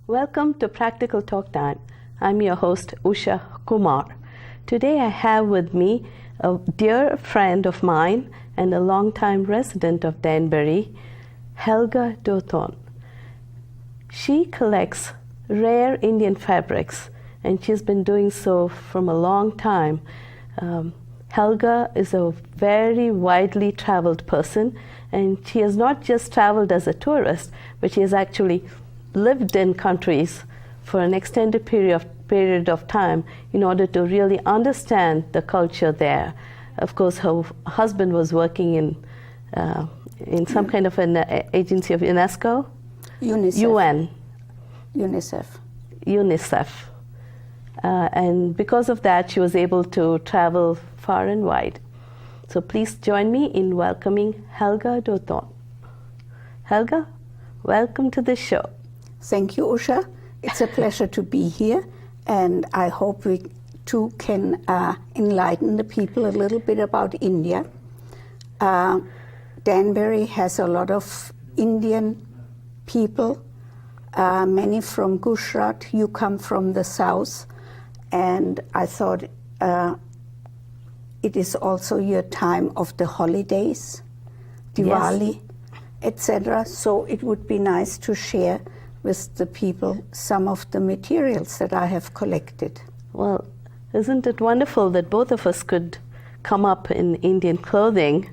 Welcome to Practical Talk Time. I'm your host, Usha Kumar. Today I have with me a dear friend of mine and a longtime resident of Danbury, Helga Duethorn. She collects rare Indian fabrics, and she's been doing so from a long time. Helga is a very widely traveled person, and she has not just traveled as a tourist, but she has actually lived in countries for an extended period of time in order to really understand the culture there. Of course, her husband was working in some kind of an agency of UNESCO? UNICEF. UN. UNICEF. And because of that, she was able to travel far and wide. So please join me in welcoming Helga Duethorn. Helga, welcome to the show. Thank you, Usha. It's a pleasure to be here, and I hope we too can enlighten the people a little bit about India. Danbury has a lot of Indian people, many from Gujarat. You come from the south, and I thought it is also your time of the holidays, Diwali, etc. So it would be nice to share with the people some of the materials that I have collected. Well, isn't it wonderful that both of us could come up in Indian clothing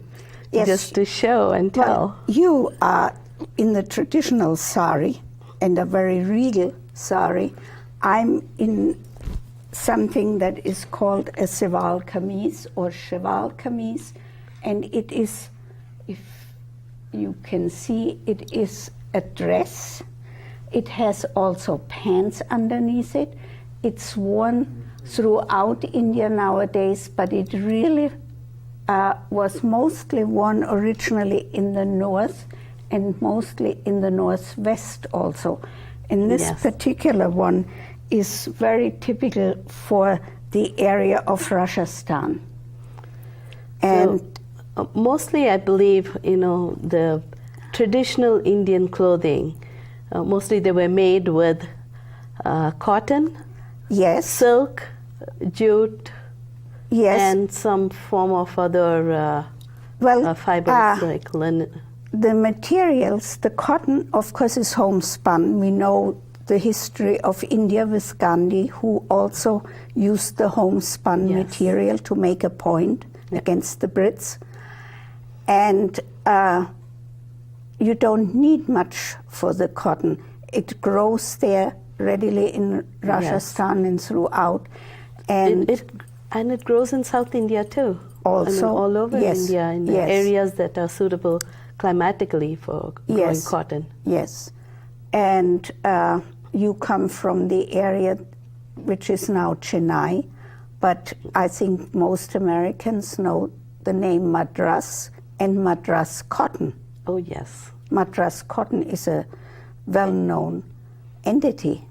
just to show and tell? Well, you are in the traditional sari and a very regal sari. I'm in something that is called a Seval kameez or Cheval kameez, and it is, if you can see, it is a dress. It has also pants underneath it. It's worn throughout India nowadays, but it really was mostly worn originally in the north and mostly in the northwest also. And this particular one is very typical for the area of Rajasthan. And so, mostly I believe, the traditional Indian clothing, mostly they were made with cotton, silk, jute, and some form of other fibers like linen. The materials, the cotton, of course, is homespun. We know the history of India with Gandhi, who also used the homespun material to make a point against the Brits. And you don't need much for the cotton. It grows there readily in Rajasthan and throughout. And it grows in South India too. Also, all over India, in the areas that are suitable climatically for growing cotton. Yes. And you come from the area which is now Chennai, but I think most Americans know the name Madras and Madras cotton. Oh, yes. Madras cotton is a well-known entity,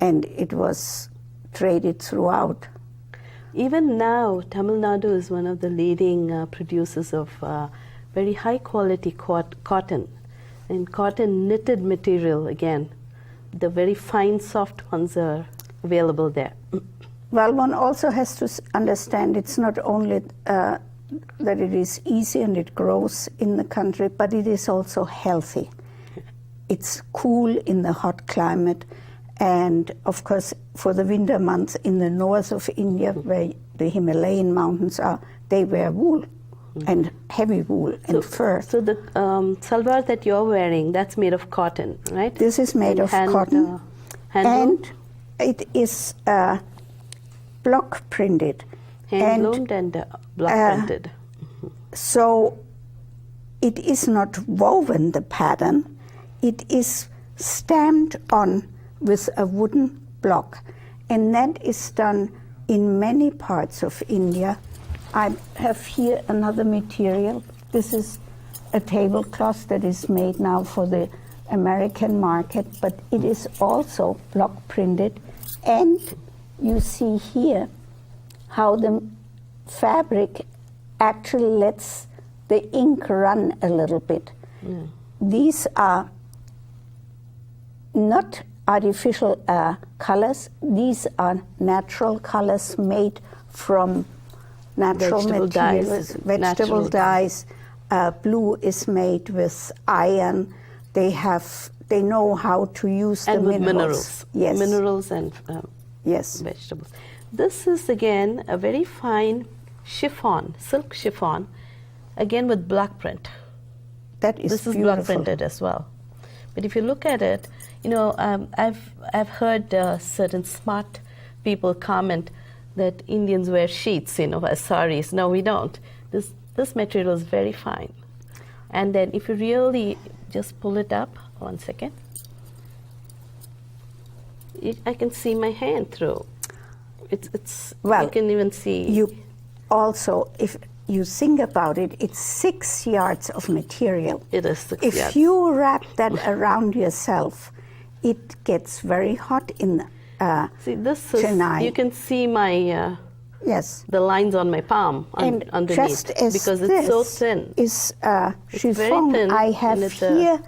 and it was traded throughout. Even now, Tamil Nadu is one of the leading producers of very high-quality cotton, and cotton knitted material, again. The very fine, soft ones are available there. Well, one also has to understand it's not only that it is easy and it grows in the country, but it is also healthy. It's cool in the hot climate, and of course for the winter months in the north of India, where the Himalayan mountains are, they wear wool and heavy wool and fur. So the salwar that you're wearing, that's made of cotton, right? This is made of cotton, and it is block printed. Hand-loomed and block printed. So it is not woven, the pattern. It is stamped on with a wooden block. And that is done in many parts of India. I have here another material. This is a tablecloth that is made now for the American market, but it is also block printed. And you see here how the fabric actually lets the ink run a little bit. These are not artificial colors. These are natural colors made from natural materials, vegetable dyes. Blue is made with iron. They know how to use and the with minerals. Yes. Minerals and yes. vegetables. This is again a very fine chiffon, silk chiffon, again with block print. That is this is beautiful. block printed as well. But if you look at it, I've heard certain smart people comment that Indians wear sheets, as saris. No, we don't. This material is very fine. And then if you really just pull it up, 1 second, I can see my hand through. It's well, you can even see. You also, if you think about it, it's 6 yards of material. It is 6 if yards. If you wrap that around yourself, it gets very hot in see, this is, Chennai. you can see my yes, the lines on my palm and underneath just as because it's so thin. Is it's very thin. I have here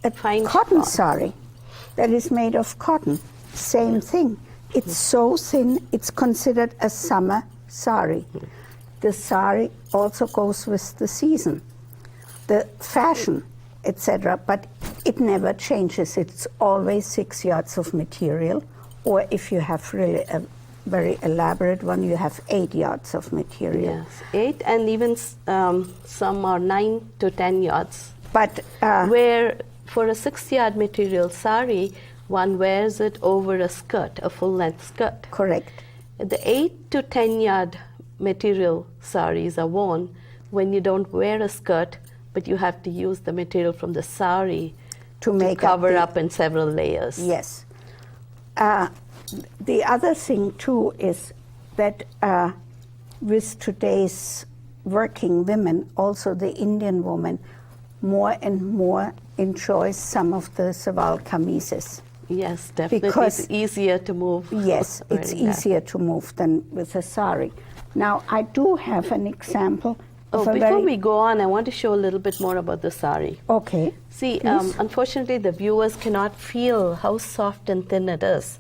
a fine cotton chiffon. sari that is made of cotton. Same thing. It's so thin. It's considered a summer sari. The sari also goes with the season, the fashion, etc. But it never changes. It's always 6 yards of material, or if you have really a very elaborate one, you have 8 yards of material. Yes, 8, and even some are 9 to 10 yards. But where for a 6-yard material sari, one wears it over a skirt, a full-length skirt. Correct. The 8 to 10 yard material saris are worn when you don't wear a skirt, but you have to use the material from the sari to cover up in several layers. Yes. The other thing too is that with today's working women, also the Indian woman, more and more enjoys some of the saval kamises. Yes, definitely. Because it's easier to move. Yes, it's easier to move than with a sari. Now, I do have an example of before we go on, I want to show a little bit more about the sari. Okay. See, unfortunately, the viewers cannot feel how soft and thin it is.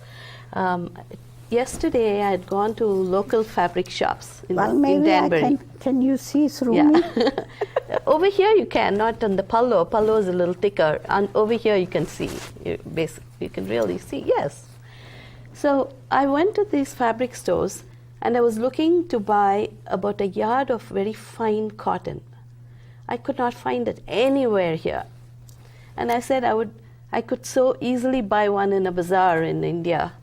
Yesterday, I had gone to local fabric shops in Danbury. Can you see through me? Over here you can, not on the pallo. Pallo is a little thicker. And over here you can see. You can really see, yes. So I went to these fabric stores and I was looking to buy about a yard of very fine cotton. I could not find it anywhere here. And I said I could so easily buy one in a bazaar in India.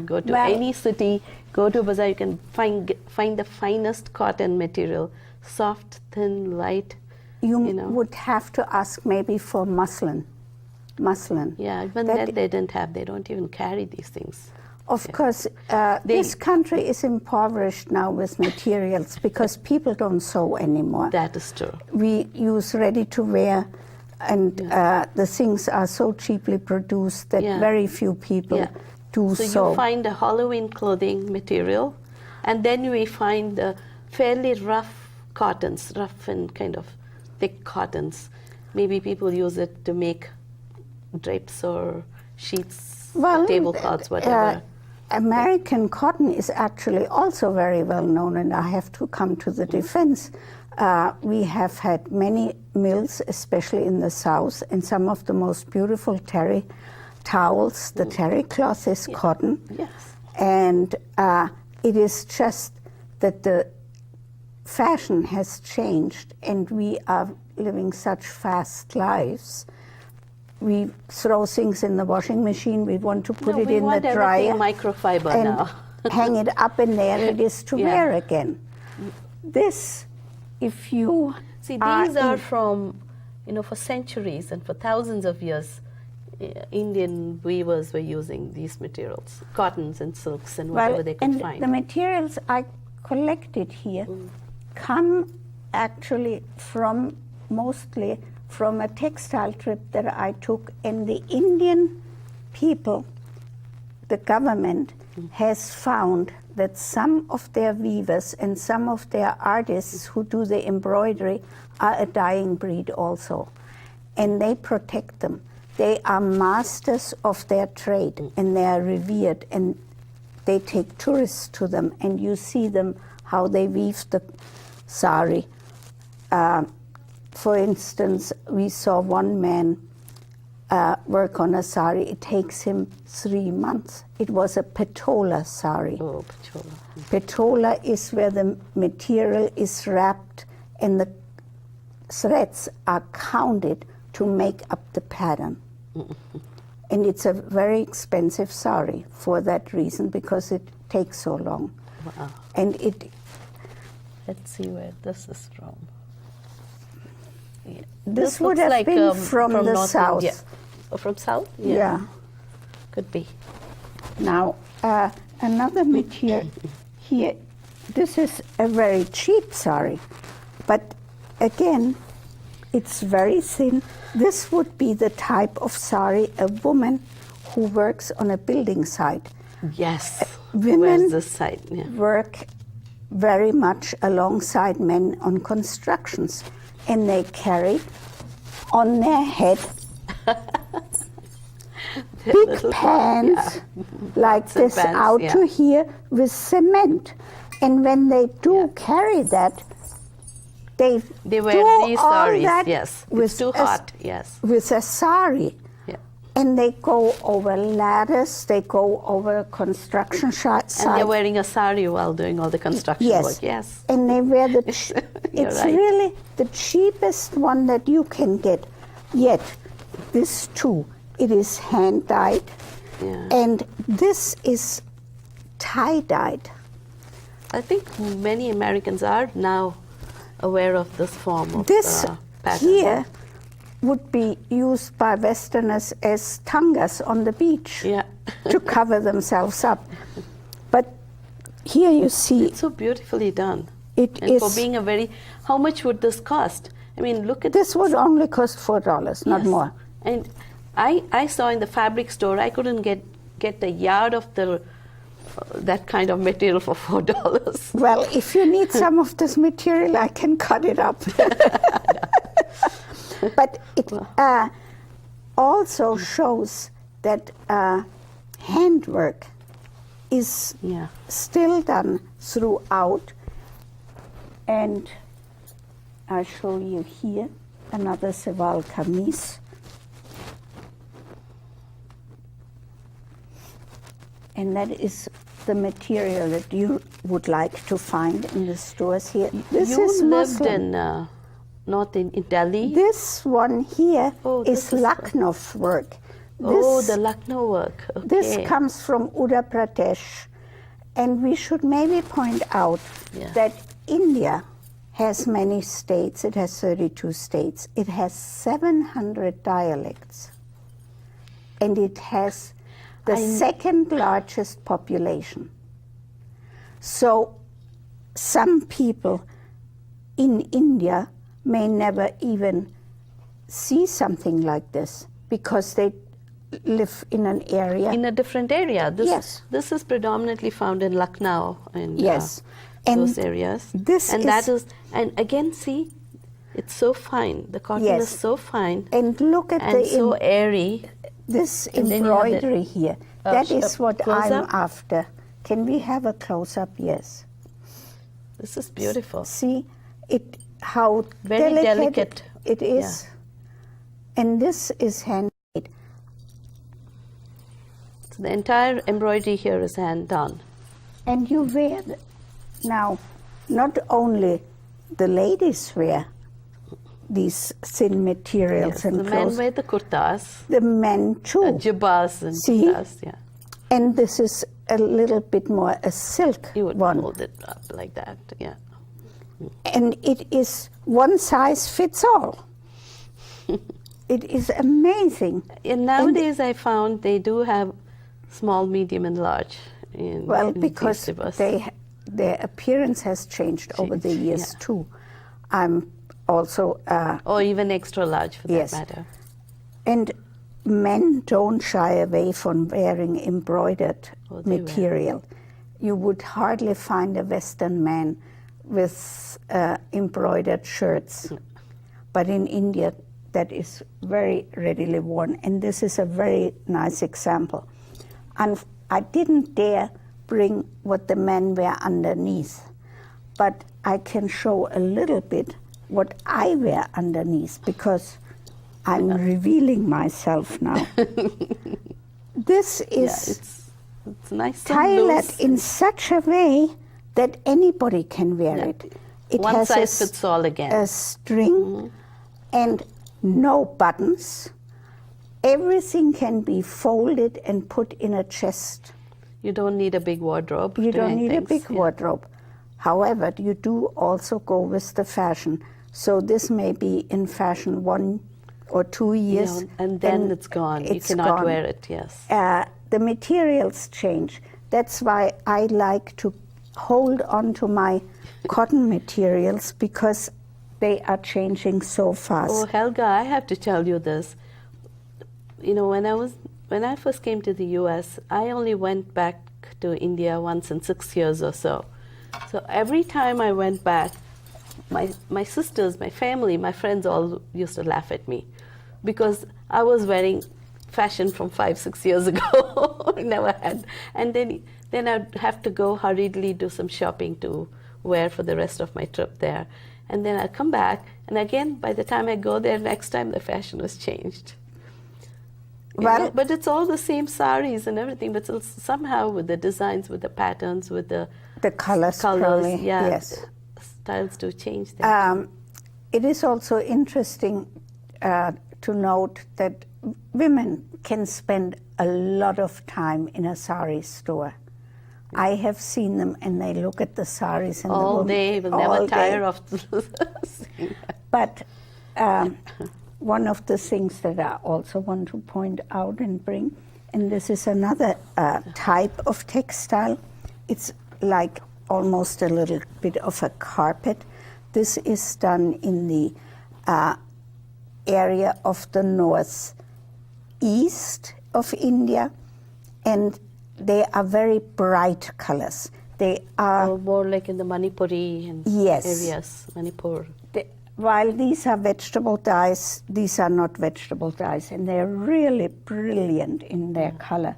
Go to any city, go to a bazaar, you can find the finest cotton material, soft, thin, light. You would have to ask maybe for muslin. Yeah, even that they didn't have. They don't even carry these things. Of course, this country is impoverished now with materials because people don't sew anymore. That is true. We use ready-to-wear, and the things are so cheaply produced that very few people do sew. So you find the Halloween clothing material, and then we find the fairly rough cottons, rough and kind of thick cottons. Maybe people use it to make drapes or sheets, tablecloths, whatever. American cotton is actually also very well known, and I have to come to the defense. We have had many mills, especially in the South, and some of the most beautiful terry towels. The terry cloth is cotton. Yes. And it is just that the fashion has changed, and we are living such fast lives. We throw things in the washing machine. We want to put it in the dryer. Microfiber and now. hang it up in there. It is to wear again. This, if you see, these are from, for centuries and for thousands of years, Indian weavers were using these materials, cottons and silks and whatever they could find. The materials I collected here come actually mostly from a textile trip that I took, and the Indian people, the government, has found that some of their weavers and some of their artists who do the embroidery are a dying breed also, and they protect them. They are masters of their trade, and they are revered, and they take tourists to them, and you see them how they weave the sari. For instance, we saw one man work on a sari. It takes him 3 months. It was a petola sari. Oh, petola. Petola is where the material is wrapped and the threads are counted to make up the pattern. And it's a very expensive sari for that reason, because it takes so long. Wow. And it... Let's see where this is from. Yeah. This would have like, been from the North south. India. Oh, from south? Yeah. Could be. Now, another material here. This is a very cheap sari, but again, it's very thin. This would be the type of sari a woman who works on a building site. Yes. Women Where's this side? Yeah. work very much alongside men on constructions, and they carry on their head big pans like this pans, out yeah. to here with cement. And when they do carry that, they wear do these all saris, that yes. with It's too hot, yes. with a sari. Yeah. And they go over ladders, they go over construction sites. And they're wearing a sari while doing all the construction work. Yes. And they wear the... You're it's right. really the cheapest one that you can get. Yet, this too, it is hand-dyed. Yeah. And this is tie-dyed. I think many Americans are now aware of this form of This pattern. here would be used by Westerners as tangas on the beach Yeah. to cover themselves up. But here you see It's so beautifully done. it And is... for being a very... How much would this cost? I mean, look at This would only cost $4, not Yes. more. And I saw in the fabric store, I couldn't get a yard of the that kind of material for $4. Well, if you need some of this material, I can cut it up. But it also shows that handwork is Yeah. still done throughout. And I'll show you here another Seval kameez. And that is the material that you would like to find in the stores here. This You is lived Muslim. in not in Delhi. This one here Oh, is this is- Lucknow work. Oh, This- the Lucknow work. Okay. This comes from Uttar Pradesh. And we should maybe point out Yeah. that India has many states. It has 32 states. It has 700 dialects. And it has the second largest population. So some people in India may never even see something like this because they live in an area. in a different area. This, Yes. This is predominantly found in Lucknow and Yes. those And areas. this and is- that is, and again, see, it's so fine. The cotton Yes. is so fine And look at and so the airy. this and then you have the- embroidery here. That is what close I'm up? after. Can we have a close-up? Yes. This is beautiful. See it how Very delicate. it is. And this is handmade. So the entire embroidery here is hand done. And you wear now, not only the ladies wear these thin materials Yes, and the clothes, men wear the kurtas, the men too. jibbas and See? kurtas. Yeah, And this is a little bit more a silk you would one. hold it up like that. Yeah. And it is one size fits all. It is amazing. And nowadays, I found they do have small, medium, and large. In, Well, in because these jibbas. their appearance has changed over the Changed, years yeah. too. I'm also, or even extra large for Yes. that matter. and men don't shy away from wearing embroidered Oh, they will. material. You would hardly find a Western man with embroidered shirts. But in India, that is very readily worn, and this is a very nice example. And I didn't dare bring what the men wear underneath, but I can show a little bit what I wear underneath, because I'm revealing myself now. This is it's nice tailored in such a way that anybody can wear it. It One has size fits all again. a string and no buttons. Everything can be folded and put in a chest. You don't need a big wardrobe. You to don't hang need a things, big wardrobe. However, you do also go with the fashion. So this may be in fashion 1 or 2 years. And then it's gone. You cannot wear it, yes. The materials change. That's why I like to hold on to my cotton materials, because they are changing so fast. Oh, Helga, I have to tell you this. You know, when I first came to the U.S., I only went back to India once in 6 years or so. So every time I went back, my sisters, my family, my friends all used to laugh at me, because I was wearing fashion from 5-6 years ago. I never had. And then I'd have to go hurriedly do some shopping to wear for the rest of my trip there. And then I'd come back, and again, by the time I go there next time, the fashion was changed. Well, But it's all the same saris and everything, but somehow with the designs, with the patterns, with the colors probably, yeah, yes. Styles do change there. It is also interesting to note that women can spend a lot of time in a sari store. I have seen them, and they look at the saris and all day, will never tire of seeing that. But one of the things that I also want to point out and bring, and this is another type of textile. It's like almost a little bit of a carpet. This is done in the area of the northeast of India, and they are very bright colors. They are more like in the Manipuri and areas, Manipur. While these are vegetable dyes, these are not vegetable dyes, and they're really brilliant in their color.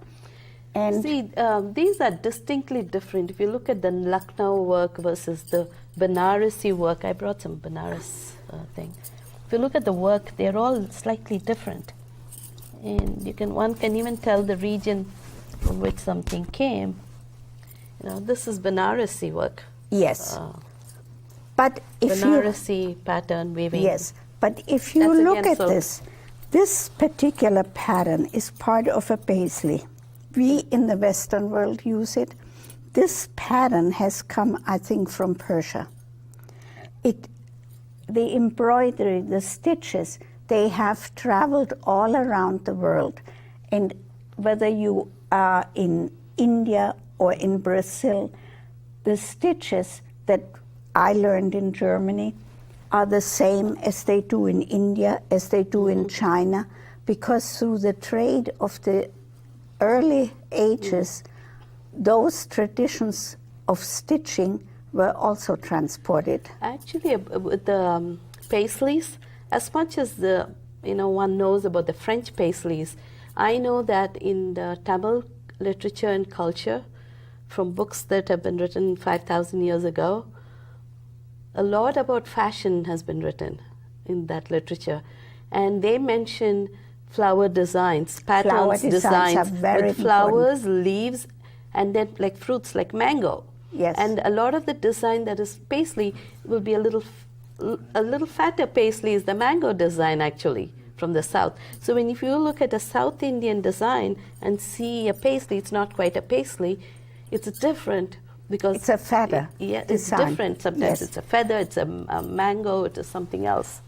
And see, these are distinctly different. If you look at the Lucknow work versus the Banarasi work, I brought some Banaras thing. If you look at the work, they're all slightly different, and one can even tell the region from which something came. You know, this is Banarasi work. Yes. But if Banarasi pattern weaving. Yes, but if you look at this particular pattern is part of a paisley. We in the Western world use it. This pattern has come, I think, from Persia. The embroidery, the stitches, they have traveled all around the world. And whether you are in India or in Brazil, the stitches that I learned in Germany are the same as they do in India, as they do in China, because through the trade of the early ages, those traditions of stitching were also transported. Actually, with the paisleys, as much as one knows about the French paisleys, I know that in the Tamil literature and culture, from books that have been written 5,000 years ago, a lot about fashion has been written in that literature. And they mention flower designs, patterns, designs with flowers, important. Leaves, and then like fruits like mango. Yes. And a lot of the design that is paisley will be a little fatter paisley is the mango design actually from the south. So if you look at a South Indian design and see a paisley, it's not quite a paisley, it's different because it's a feather. It's different. Sometimes it's a feather, it's a mango, it is something else.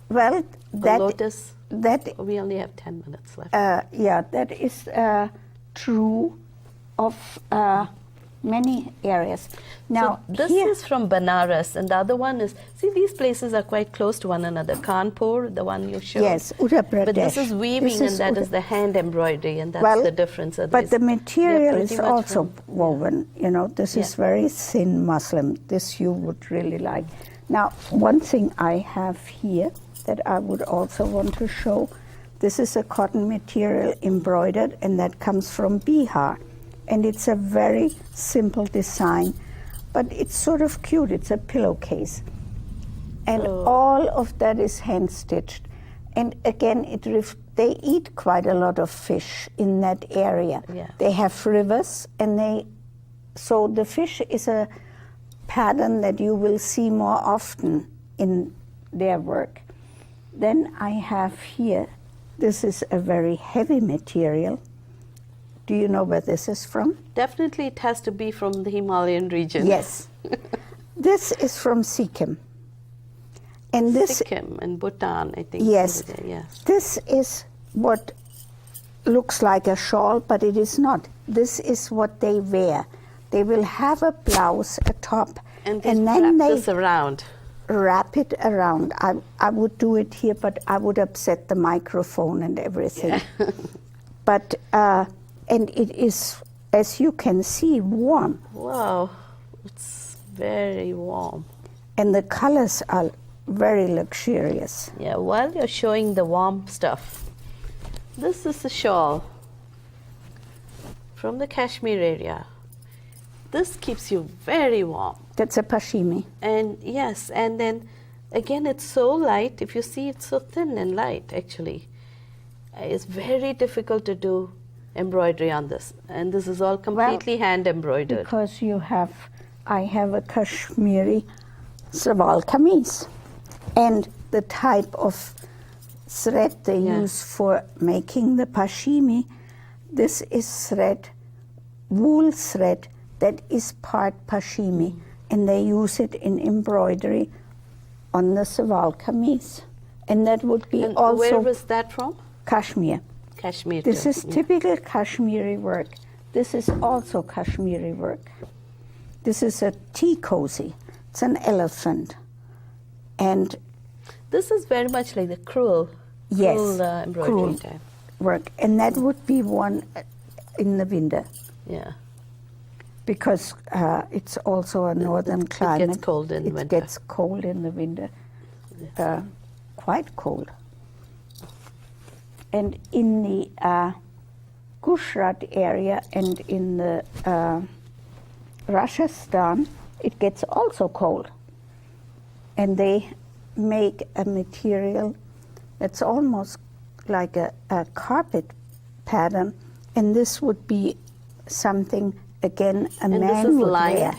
Well, lotus. We only have 10 minutes left. That is true of many areas. Now, so this is from Banaras, and the other one is, see, these places are quite close to one another. Kanpur, the one you showed. Yes, Uttar Pradesh. But this is weaving, and that is the hand embroidery, and that's the difference. But the material is also woven. You know, this is very thin muslin. This you would really like. Now, one thing I have here that I would also want to show. This is a cotton material embroidered, and that comes from Bihar. And it's a very simple design, but it's sort of cute. It's a pillowcase. And all of that is hand-stitched. And again, they eat quite a lot of fish in that area. Yes. They have rivers, and so the fish is a pattern that you will see more often in their work. Then I have here, this is a very heavy material. Do you know where this is from? Definitely it has to be from the Himalayan region. Yes. This is from Sikkim. And this, Sikkim and Bhutan, I think. yes, Yes. this is what looks like a shawl, but it is not. This is what they wear. They will have a blouse, a top, And then wrap they this around. wrap it around. I would do it here, but I would upset the microphone and everything. Yeah. But, and it is, as you can see, warm. Wow, it's very warm. And the colors are very luxurious. Yeah, while you're showing the warm stuff, this is a shawl from the Kashmir area. This keeps you very warm. That's a pashimi. And yes, and then again, it's so light. If you see, it's so thin and light, actually. It's very difficult to do embroidery on this. And this is all completely hand embroidered. Because I have a Kashmiri Sawal kameez. And the type of thread they use for making the pashimi, this is thread, wool thread, that is part pashimi. And they use it in embroidery on the Sawal kameez. And that would be And also where was that from? Kashmir. Kashmir. This too. is typical Kashmiri work. This is also Kashmiri work. This is a tea cozy. It's an elephant. And This is very much like the crewel embroidery crewel type. work. And that would be one in the winter, Yeah. because it's also a northern climate. It gets cold in winter. It gets cold in the winter, quite cold. And in the Gujarat area and in the Rajasthan, it gets also cold. And they make a material that's almost like a carpet pattern, and this would be something, again, a man this is would lined. wear.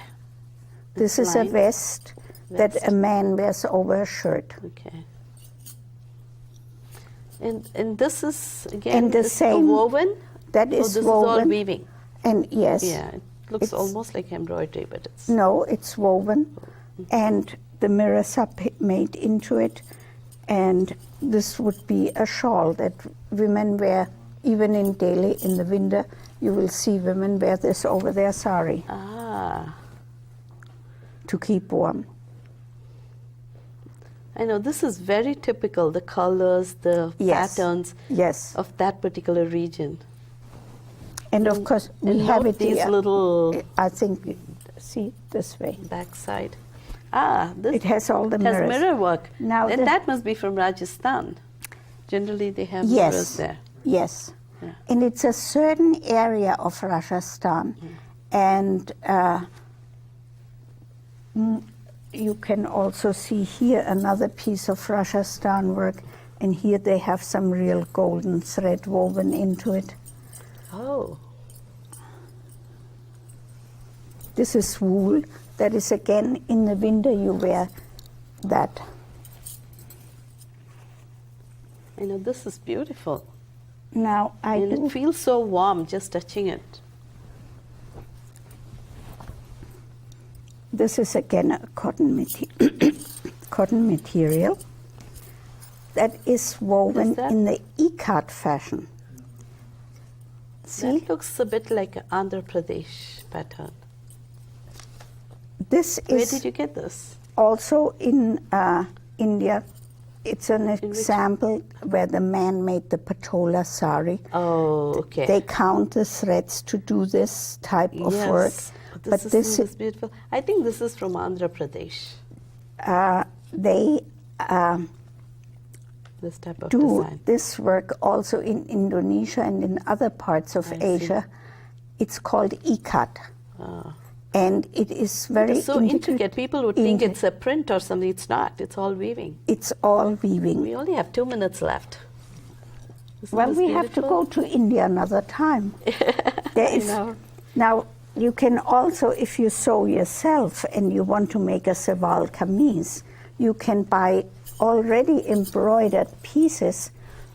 This is lined. a vest that a man wears over a shirt. Okay. And this is, again, And the is same- woven? That Oh, is this is all woven. weaving. And yes, Yeah, it looks It's- almost like embroidery, but it's... no, it's woven, and the mirrors are made into it, and this would be a shawl that women wear, even in Delhi in the winter. You will see women wear this over their sari Ah, to keep warm. I know, this is very typical, the colors, the Yes. patterns Yes, of that particular region. and of course we And have note it these here. little I think, see, this way. backside. Ah, this It has all the it has mirrors. mirror work. Now And the- that must be from Rajasthan. Generally, they have mirrors Yes, there. yes. Yeah. And it's a certain area of Rajasthan, and you can also see here another piece of Rajasthan work, and here they have some real golden thread woven into it. Oh, This is wool. That is, again, in the winter you wear that. I know, this is beautiful. Now And it feels so warm just touching it. This is again a cotton material that is woven that? in the ikat fashion. See, That looks a bit like an Andhra Pradesh pattern. this Where is did you get this? also in India. It's an which- example where the man made the patola sari. Oh, okay. They count the threads to do this type of work. But this is beautiful. I think this is from Andhra Pradesh. They this type of do design. this work also in Indonesia and in other parts of Asia. It's called ikat. And it is very It's so intricate. People would think it's a print or something. It's not. It's all weaving. It's all weaving. We only have 2 minutes left. Well, we have to go to India another time. There is, now, you can also, if you sew yourself and you want to make a Seval kameez, you can buy already embroidered pieces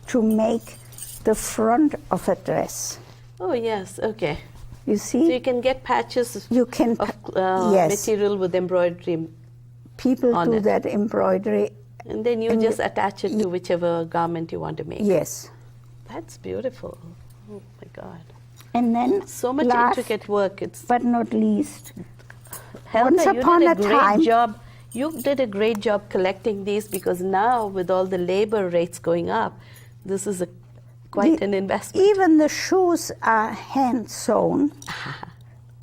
to make the front of a dress. Oh, yes, okay. You see? So you can get patches of yes. material with embroidery. People do that embroidery. And then you just attach it to whichever garment you want to make. Yes. That's beautiful. Oh, my God. And then so much intricate work. But not least, Helga, once upon a time, you did a great job collecting these, because now with all the labor rates going up, this is quite an investment. Even the shoes are hand sewn.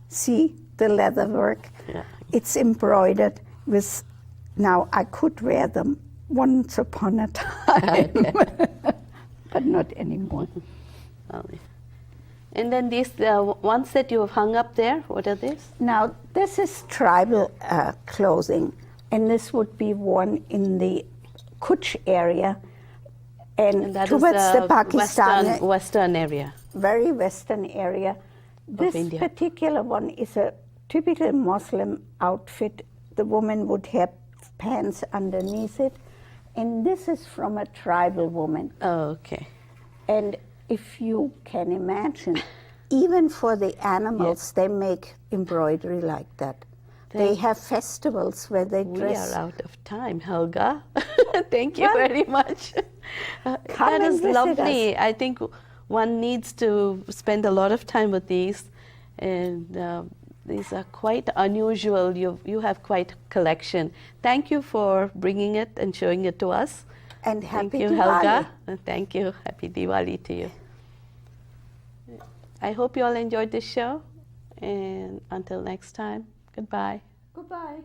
See the leather work? Yeah. It's embroidered with. Now I could wear them once upon a time, but not anymore. And then these ones that you have hung up there, what are these? Now, this is tribal clothing, and this would be worn in the Kutch area and that towards is the Pakistan. Western area. Very western area. This India. particular one is a typical Muslim outfit. The woman would have pants underneath it, and this is from a tribal woman. Oh, okay. And if you can imagine, even for the animals, they make embroidery like that. They have festivals where they dress. We are out of time, Helga. Thank you very much. That is lovely. I think one needs to spend a lot of time with these, and these are quite unusual. You have quite a collection. Thank you for bringing it and showing it to us. And happy Thank you, Diwali. Helga. Thank you. Happy Diwali to you. I hope you all enjoyed this show. And until next time, goodbye. Goodbye.